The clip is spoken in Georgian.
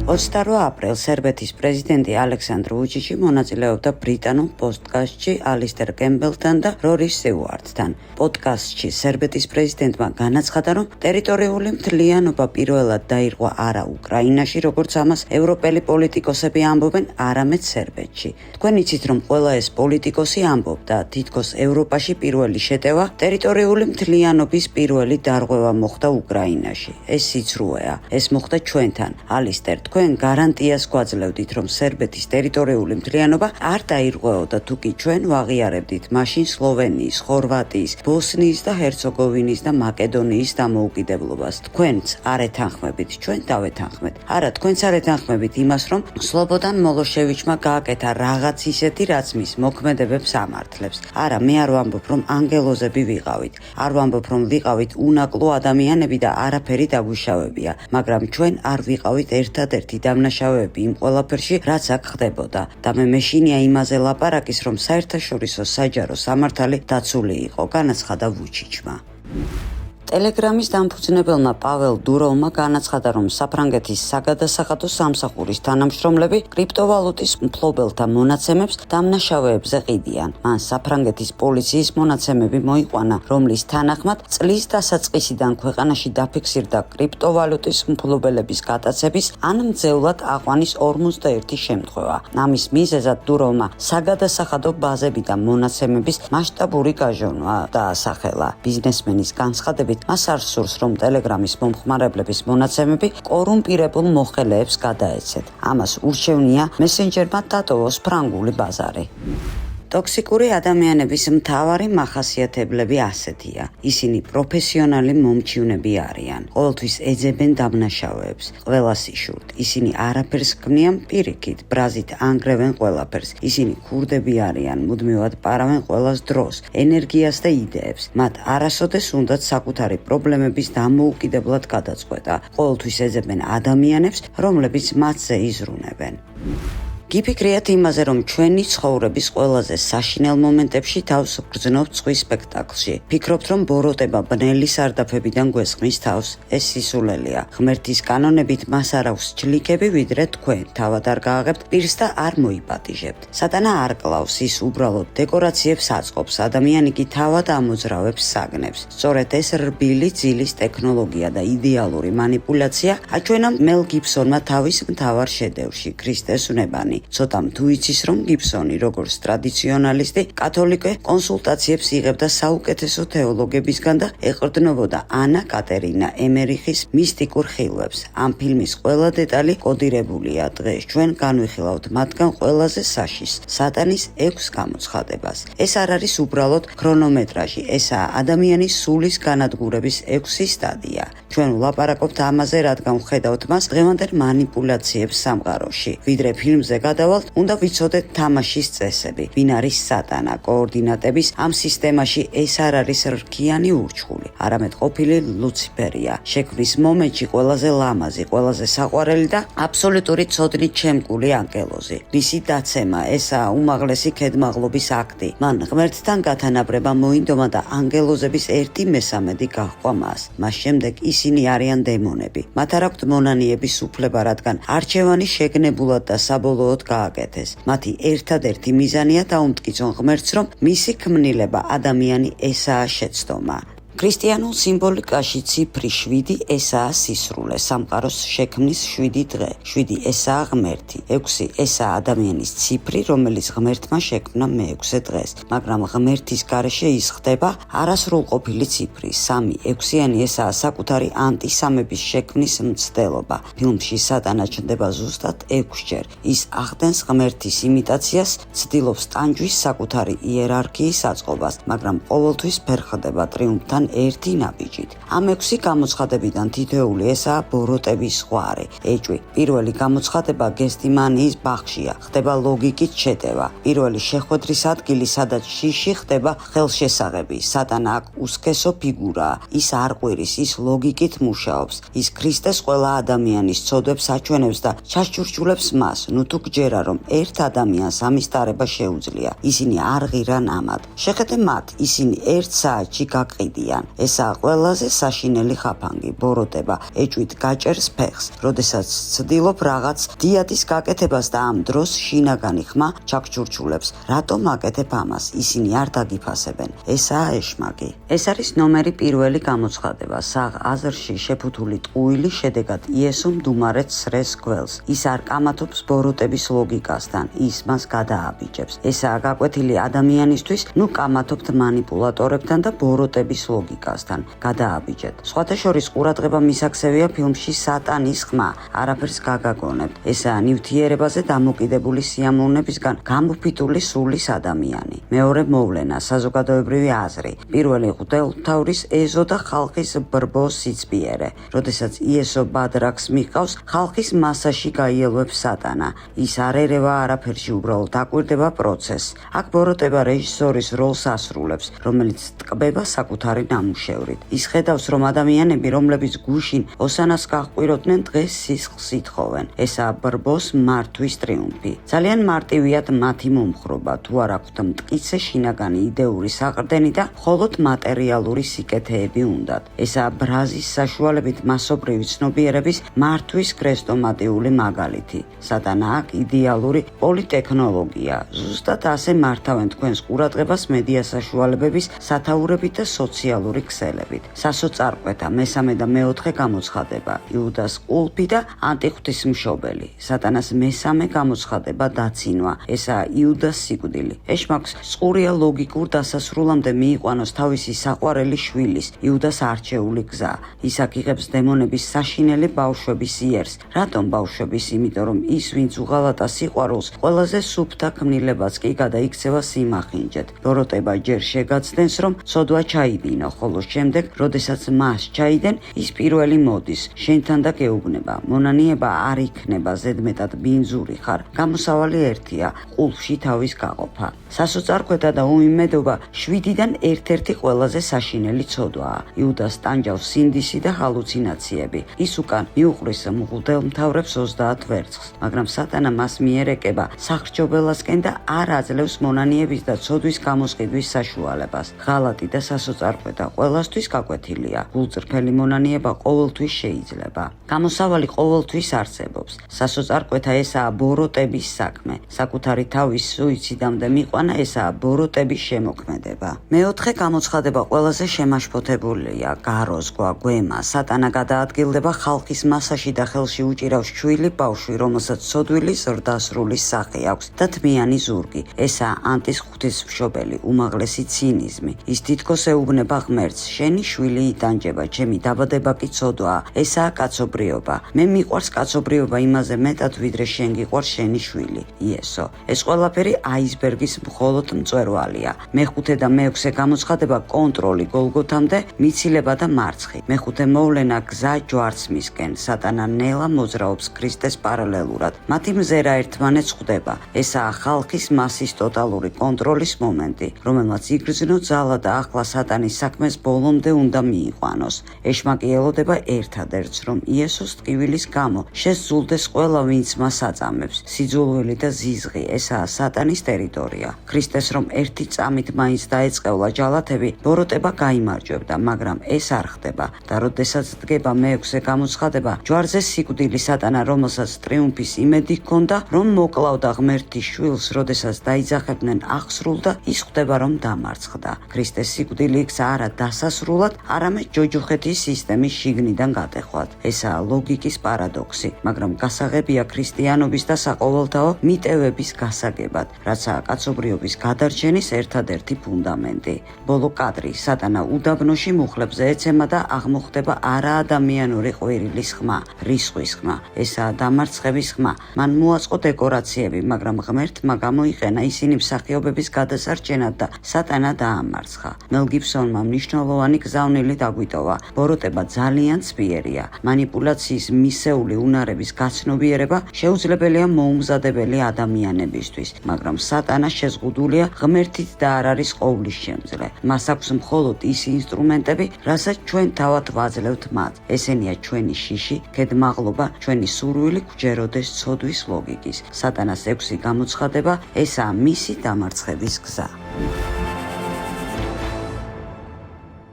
28 აპრილს სერბეთის პრეზიდენტი ალექსანდრ ვუჩიჩი მონაწილეობდა ბრიტანულ პოდკასტში ალისტერ კემბელთან და რორი სტიუარტთან. პოდკასტში სერბეთის პრეზიდენტმა განაცხადა, რომ ტერიტორიული მთლიანობა პირველად დაირღვა არა უკრაინაში, როგორც ამას ევროპელი პოლიტიკოსები ამბობენ, არამედ სერბეთში. თქვენ იცით, რომ ყველა ეს პოლიტიკოსი ამბობდა, თითქოს ევროპაში პირველი შეტევა ტერიტორიული მთლიანობის პირველი დარღვევა მოხდა უკრაინაში. ეს სიცრუეა, ეს მოხდა ჩვენთან. ალისტერ, თქვენ გარანტიას გვაძლევდით, რომ სერბეთის ტერიტორიული მთლიანობა არ დაირღვეოდა, თუკი ჩვენ ვაღიარებდით მაშინ სლოვენიის, ხორვატიის, ბოსნიის და ჰერცეგოვინის და მაკედონიის დამოუკიდებლობას. თქვენც არ ეთანხმებით, ჩვენ დავეთანხმეთ. არა, თქვენც არ ეთანხმებით იმას, რომ სლობოდან მოლოშევიჩმა გააკეთა რაღაც ისეთი, რაც მის მოქმედებებს ამართლებს. არა, მე არ ვამბობ, რომ ანგელოზები ვიყავით. არ ვამბობ, რომ ვიყავით უნაკლო ადამიანები და არაფერი დაგვიშავებია, მაგრამ ჩვენ არ ვიყავით ერთადერთი დამნაშავეები იმ ყველაფერში, რაც აქ ხდებოდა. და მე მეშინია იმაზე ლაპარაკის, რომ საერთაშორისო საჯარო სამართალი დაცული იყო, განაცხადა ვუჩიჩმა. ტელეგრამის დამფუძნებელმა პაველ დუროვმა განაცხადა, რომ საფრანგეთის საგადასახადო სამსახურის თანამშრომლები კრიპტოვალუტის მფლობელთა მონაცემებს დამნაშავეებზე ყიდიან. მან საფრანგეთის პოლიციის მონაცემები მოიყვანა, რომლის თანახმად წლის დასაწყისიდან ქვეყანაში დაფიქსირდა კრიპტოვალუტის მფლობელების გატაცების ან მძევლად აყვანის 51 შემთხვევა. ამის მიზეზად დუროვმა საგადასახადო ბაზები და მონაცემების მასშტაბური გაჟონვა დაასახელა. ბიზნესმენის განცხადებით, მას არ სურს, რომ ტელეგრამის მომხმარებლების მონაცემები კორუმპირებულ მოხელეებს გადაეცეთ. ამას ურჩევნია მესენჯერმა დატოვოს ფრანგული ბაზარი. ტოქსიკური ადამიანების მთავარი მახასიათებლები ასეთია. ისინი პროფესიონალი მომჩივნები არიან. ყოველთვის ეძებენ დამნაშავეებს. ყველას იშურთ. ისინი არაფერს ქმნიან პირიქით, ბრაზით ანგრევენ ყველაფერს. ისინი ქურდები არიან, მუდმივად პარავენ ყველას დროს, ენერგიას და იდეებს. მათ არასოდეს უნდათ საკუთარი პრობლემების დამოუკიდებლად გადაწყვეტა. ყოველთვის ეძებენ ადამიანებს, რომლებიც მათზე იზრუნებენ. გიფიქრიათ იმაზე, რომ ჩვენი ცხოვრების ყველაზე საშინელ მომენტებში თავს გრძნობთ ზღვის სპექტაკლში. ფიქრობთ, რომ ბოროტება ბნელი სარდაფებიდან გვესხმის თავს. ეს სისულელია. ღმერთის კანონებით მას არ აქვს ჯლიქები, ვიდრე თქვენ. თავად არ გააღებთ პირს და არ მოიპატიჟებთ. სატანა არ კლავს, ის უბრალოდ დეკორაციებს აწყობს, ადამიანი კი თავად ამოძრავებს საგნებს. სწორედ ეს რბილი ძილის ტექნოლოგია და იდეალური манипуляცია აჩვენა მელ გიბსონმა თავის მთავარ შედევრში, ქრისტეს უნებანი. ცოტამ თუ იცის, რომ გიბსონი, როგორც ტრადიციონალისტი, კათოლიკე კონსულტაციებს იღებდა საუკეთესო თეოლოგებისგან და ეყრდნობოდა ანა კატერინა ემერიხის მისტიკურ ხილვებს. ამ ფილმის ყველა დეტალი კოდირებულია. დღეს ჩვენ განვიხილავთ მათგან ყველაზე საშიშს, სატანის 6 გამოცხადებას. ეს არ არის უბრალოდ ქრონომეტრაჟი, ესაა ადამიანის სულის განადგურების 6 სტადია. ჩვენ ვლაპარაკობთ ამაზე, რადგან ვხედავთ მას დღევანდელ манипуляციებს სამყაროში. ვიდრე ფილმზე გადავალთ, უნდა ვიცოდეთ თამაშის წესები. ვინ არის სატანა? კოორდინატების ამ სისტემაში ეს არ არის რქიანი ურჩხული, არამედ ყოფილი ლუციფერია. შექმნის მომენტში ყველაზე ლამაზი, ყველაზე საყვარელი და აბსოლუტური ცოდნით შემკული ანგელოზი. მისი დაცემა ესაა უმაღლესი ქედმაღლობის აქტი. მან ღმერთთან გათანაბრება მოინდომა და ანგელოზების 1/3 გაჰყვა მას. მას შემდეგ ისინი არიან დემონები. მათ არ აქვთ მონანიების უფლება, რადგან არჩევანი შეგნებულად და საბოლოოდ გააკეთეს. მათი ერთადერთი მიზანია დაუმტკიცონ ღმერთს, რომ მისი ქმნილება ადამიანი ესაა შეცდომა. ქრისტიანულ სიმბოლიკაში ციფრი 7 ესაა სისრულე, სამყაროს შექმნის 7 დღე. 7 ესაა ღმერთი, 6 ესაა ადამიანის ციფრი, რომელიც ღმერთმა შექმნა მე-6 დღეს. მაგრამ ღმერთის გარეშე ის ხდება არასრულყოფილი ციფრი. 3, 6-იანი ესაა საკუთარი ანტისამების შექმნის მცდელობა. ფილმში სატანა ჩნდება ზუსტად 6-ჯერ. ის ახდენს ღმერთის იმიტაციას, ცდილობს ტანჯვის საკუთარი იერარქიის აწყობას, მაგრამ ყოველთვის ფერხდება ტრიუმფთან ერთი ნაბიჯით. ამ 6 გამოცხადებიდან თითოეული ესაა ბოროტების ზღვარი. ეჭვი. პირველი გამოცხადება გესტიმანიის ბაღშია. ხდება ლოგიკით შეტევა. პირველი შეხვედრის ადგილი, სადაც შიში ხდება ხელშესაღები. სატანა აქ უსქესო ფიგურაა. ის არ ყვირის, ის ლოგიკით მუშაობს. ის ქრისტეს ყველა ადამიანის ცოდვებს აჩვენებს და ჩასჩურჩულებს მას. ნუ თუ გჯერა, რომ ერთ ადამიანს ამის ტარება შეუძლია. ისინი არ ღირან ამად. შეხედე მათ, ისინი 1 საათში გაყიდიან. არიან. ესაა ყველაზე საშინელი ხაფანგი, ბოროტება, ეჭვით გაჭერს ფეხს, როდესაც ცდილობ რაღაც დიადის გაკეთებას და ამ დროს შინაგანი ხმა ჩაქჩურჩულებს. რატომ აკეთებ ამას? ისინი არ დაგიფასებენ. ესაა ეშმაკი. ეს არის ნომერი პირველი გამოცხადება. საღ აზრში შეფუთული ტყუილი შედეგად იესო მდუმარეთს სრეს გველს. ის არ კამათობს ბოროტების ლოგიკასთან, ის მას გადააბიჯებს. ესაა გაკვეთილი ადამიანისთვის, კამათობთ მანიპულატორებთან და ბოროტების ლოგიკასთან. გადააბიჯეთ. სხვათა შორის ყურადღება მისაქცევია ფილმში სატანის ხმა. არაფერს გაგაგონებთ. ესაა ნივთიერებაზე დამოკიდებული სიამოვნებისგან გამოფიტული სულის ადამიანი. მეორე მოვლენა, საზოგადოებრივი აზრი. პირველი ღვთაების ეზო და ხალხის ბრბო სიცბიერე. როდესაც იესო ბადრაკს მიყავს, ხალხის მასაში გაიელვებს სატანა. ის არ ერევა არაფერში, უბრალოდ აკვირდება პროცესს. აქ ბოროტება რეჟისორის როლს ასრულებს, რომელიც ტკბება საკუთარი ნამუშევრით. ის ხედავს, რომ ადამიანები, რომლებიც გუშინ ოსანას გაჰყვიროდნენ, დღეს სისხლს ითხოვენ. ესაა ბრბოს მართვის ტრიუმფი. ძალიან მარტივიათ მათი მომხრობა, თუ არ აქვთ მტკიცე შინაგანი იდეური საყრდენი და მხოლოდ მატერიალური სიკეთეები უნდათ. ესაა ბრაზის საშუალებით მასობრივი ცნობიერების მართვის ქრესტომატიული მაგალითი. სატანა აქ იდეალური პოლიტექნოლოგია. ზუსტად ასე მართავენ თქვენს ყურადღებას მედია საშუალებების სათაურებით და სოციალური ქსელებით. სასოწარკვეთა მესამე და მეოთხე გამოცხადება. იუდას ყულფი და ანტიღვთისმშობელი. სატანას მესამე გამოცხადება დაცინვა. ესაა იუდას სიკვდილი. ეშმაკს წყურია ლოგიკურ დასასრულამდე მიიყვანოს თავისი საყვარელი შვილის, იუდას არჩეული გზა. ის აქ იღებს დემონების საშინელი ბავშვების იერს. რატომ ბავშვების? იმიტომ რომ ის, ვინც უღალატა სიყვარულს, ყველაზე სუფთა ქმნილებაც კი გადაიქცევა სიმახინჯეთ. ბოროტება ჯერ შეგაცდენს, რომ ცოდვა ჩაიდინო, ხოლო შემდეგ, როდესაც მას ჩაიდენ, ის პირველი მოდის, შენთან და გეუბნება. მონანიება არ იქნება, ზედმეტად ბინძური ხარ. გამოსავალი ერთია, ყულფში თავის გაყოფა. სასოწარკვეთა და უიმედობა 7-დან ერთ-ერთი ყველაზე საშინელი ცოდვაა. იუდას ტანჯავს სინდისი და ჰალუცინაციები. ის უკან მიუყრის მღვდელმთავრებს 30 ვერცხლს, მაგრამ სატანა მას მიერეკება სახრჩობელასკენ და არ აძლევს მონანიების და ცოდვის გამოსყიდვის საშუალებას. ღალატი და სასოწარკვეთა ყველასთვის გაკვეთილია. გულწრფელი მონანიება ყოველთვის შეიძლება. გამოსავალი ყოველთვის არსებობს. სასოწარკვეთა ესაა ბოროტების საქმე. საკუთარი თავის სუიციდამდე მიყვანა ესაა ბოროტების შემოქმედება. მეოთხე გამოცხადება ყველაზე შემაშფოთებულია. გაროზგვა, გვემა, სატანა გადაადგილდება ხალხის მასაში და ხელში უჭირავს ჩვილი ბავშვი, რომელსაც ცოდვილი ზრდასრული სახე აქვს და თმიანი ზურგი. ესაა ანტის ღვთისმშობელი, უმაღლესი ცინიზმი. ის თითქოს ეუბნება ღმერთს, შენი შვილი იტანჯება, ჩემი დაბადება კი ცოდვაა. ესაა კაცობრიობა. მე მიყვარს კაცობრიობა იმაზე მეტად, ვიდრე შენ გიყვარს შენი შვილი. იესო. ეს ყველაფერი აისბერგის მხოლოდ მწვერვალია. მეხუთე და მეექვსე გამოცხადება კონტროლი გოლგოთამდე, მიცილება და მარცხი. მეხუთე მოვლენა გზა ჯვარცმისკენ. სატანა ნელა მოძრაობს ქრისტეს პარალელურად. მათი მზერა ერთმანეთს ხვდება. ესაა ხალხის მასის ტოტალური კონტროლის მომენტი, რომელმაც იგრძნო ძალა და ახლა სატანის საქმეს ბოლომდე უნდა მიიყვანოს. ეშმაკი ელოდება ერთადერთს, რომ იესოს ტკივილის გამო შესძულდეს ყველა, ვინც მას აწამებს. სიძულველი და ზიზღი, ესაა სატანის ტერიტორია. ქრისტეს რომ ერთი წამით მაინც დაეწყევლა ჯალათები, ბოროტება გაიმარჯვებდა, მაგრამ ეს არ ხდება და როდესაც დგება მეექვსე გამოცხადება, ჯვარზე სიკვდილი სატანა, რომელსაც ტრიუმფის იმედი ჰქონდა, რომ მოკლავდა ღმერთის შვილს, როდესაც დაიძახებდნენ, აღსრულდა, ის ხვდება, რომ დამარცხდა. ქრისტეს სიკვდილი იქცა არა დასასრულად, არამედ ჯოჯოხეთის სისტემის შიგნიდან გადახვად. ესაა ლოგიკის პარადოქსი, მაგრამ გასაღებია ქრისტიანობის და საყოველთაო მიტევების გასაგებად, რაცაა კაცობრიობის გადარჩენის ერთადერთი ფუნდამენტი. ბოლო კადრი, სატანა უდაბნოში მუხლებზე ეცემა და აღმოხდება არაადამიანური ყვირილის ხმა, რისხვის ხმა. ესაა დამარცხების ხმა. მან მოაწყო დეკორაციები, მაგრამ ღმერთმა გამოიყენა ისინი მსახიობების გადასარჩენად და სატანა დაამარცხა. მელ გიბსონმა მნიშვნელოვანი გზავნილი დაგვიტოვა. ბოროტება ძალიან ცბიერია. მანიპულაციის მისეული უნარების გაცნობიერება შეუძლებელია მოუმზადებელი ადამიანებისთვის, მაგრამ სატანა შეზღუდულია ღმერთით და არ არის ყოვლის შემძლე. მას აქვს მხოლოდ ის ინსტრუმენტები, რასაც ჩვენ თავად ვაძლევთ მათ. ესენია ჩვენი შიში, ქედმაღლობა, ჩვენი სურვილი გვჯეროდეს ცოდვის ლოგიკის. სატანას 6 გამოცხადება, ესაა მისი დამარცხების გზა.